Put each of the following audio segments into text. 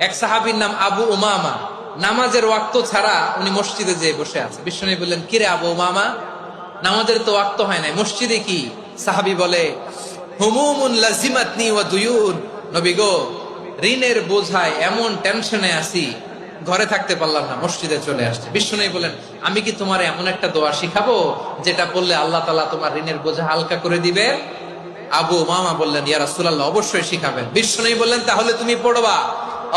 এক সাহাবীর নাম আবু উমামা, নামাজের ওয়াক্ত ছাড়া উনি মসজিদে যেয়ে বসে আছে। বিশ্বনবী বললেন, কিরে আবু উমামা, নামাজের তো ওয়াক্ত হয় নাই, মসজিদে কি? সাহাবী বলে, হুমুমুন লাজিমাতনি ওয়া দুয়ুন। নবী গো, ঋণের বোঝায় এমন টেনশনে আছি, ঘরে থাকতে পারলাম না, মসজিদে চলে আসছে। বিশ্বনবী বলেন, আমি কি তোমার এমন একটা দোয়া শিখাবো যেটা বললে আল্লাহ তাআলা তোমার ঋণের বোঝা হালকা করে দিবেন? আবু উমামা বললেন, ইয়া রাসূলুল্লাহ, অবশ্যই শিখাবেন। বিশ্বনবী বললেন, তাহলে তুমি পড়বা,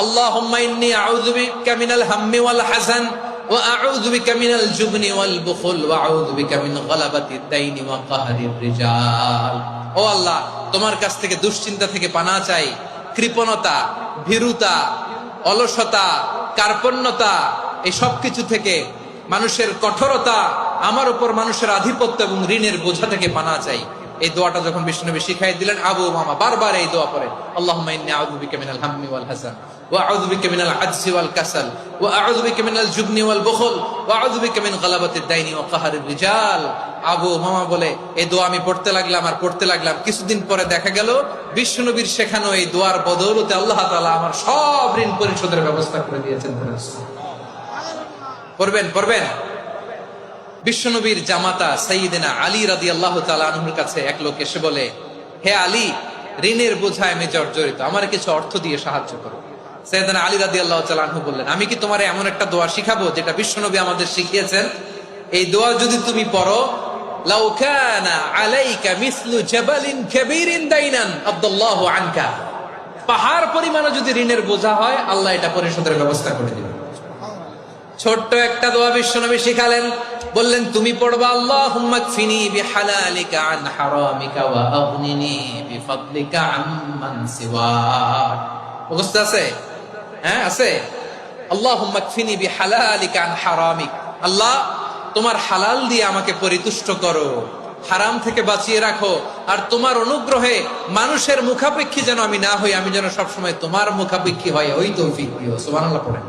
আল্লাহুম্মা ইন্নী আউযু বিকা মিনাল হাম্মি ওয়াল হাযান ওয়া আউযু বিকা মিনাল জুবনি ওয়াল বুখল ওয়া আউযু বিকা মিন গালাবাতিদ দাইনি ওয়া কাহরির রিজাল। ও আল্লাহ, তোমার কাছ থেকে দুশ্চিন্তা থেকে পানাহ চাই, কৃপণতা, ভীরুতা, অলসতা, কার্পণ্যতা, এই সব কিছু থেকে, মানুষের কঠোরতা, আমার উপর মানুষের আধিপত্য এবং ঋণের বোঝা থেকে পানাহ চাই। এই দোয়াটা যখন বিশ্বনবী শিখাই দিলেন, আবু উমামা বারবার এই দোয়া পড়ে, আল্লাহুম্মা ইন্নী আউযু বিকা মিনাল হাম্মি ওয়াল হাযান ওয়া আউযু বিকা মিনাল আজজি ওয়াল কাসাল ওয়া আউযু বিকা মিনাল জুবনি ওয়াল বুখল ওয়া আউযু বিকা মিন গালাবাতিদ দাইনি ওয়া কাহরির রিজাল। আবু উমামা বলে, এই দোয়া আমি পড়তে লাগলাম আর পড়তে লাগলাম। কিছুদিন পরে দেখা গেল বিশ্বনবীর শেখানো এই দোয়ার বদৌলতে আল্লাহ তাআলা আমার সব ঋণ পরিশোধের ব্যবস্থা করে দিয়েছেন। পড়বেন পড়বেন। বিশ্বনবীর জামাতা সাইয়্যিদিনা আলী রাদিয়াল্লাহু তাআলা আনহুর কাছে এক লোক এসে বলে, হে আলী, ঋণের বোঝায় আমি জর্জরিত, আমার কিছু অর্থ দিয়ে সাহায্য করো। সাইয়্যিদিনা আলী রাদিয়াল্লাহু তাআলা আনহু বললেন, আমি কি তোমারে এমন একটা দোয়া শিখাবো যেটা বিশ্বনবী আমাদের শিখিয়েছেন? এই দোয়া যদি তুমি পড়ো, লাউ কানা আলাইকা মিসলু জাবালিন কাবীরিন দাইনান আব্দুল্লাহু আনকা, পাহাড় পরিমাণে যদি ঋণের বোঝা হয়, আল্লাহ এটা পরিশোধের ব্যবস্থা করে দিবেন। ছোট্ট একটা দোয়া বিশ্বনবী শিখালেন, বললেন, তুমি পড়বা, আল্লাহুম্মা কফিনি বিহালালিকা আন হারামিকা ওয়া আগনিনি বিফাদলিকা আম্মান সিওয়াক। মুখস্থ আছে? হ্যাঁ, আছে। আল্লাহুম্মা কফিনি বিহালালিকা আন হারামিক, আল্লাহ তোমার হালাল দিয়ে আমাকে পরিতুষ্ট করো, হারাম থেকে বাঁচিয়ে রাখো, আর তোমার অনুগ্রহে মানুষের মুখাপেক্ষী যেন আমি না হই, আমি যেন সবসময় তোমার মুখাপেক্ষী হয়, ওই তৌফিক দিও। সুবহানাল্লাহ পড়েন।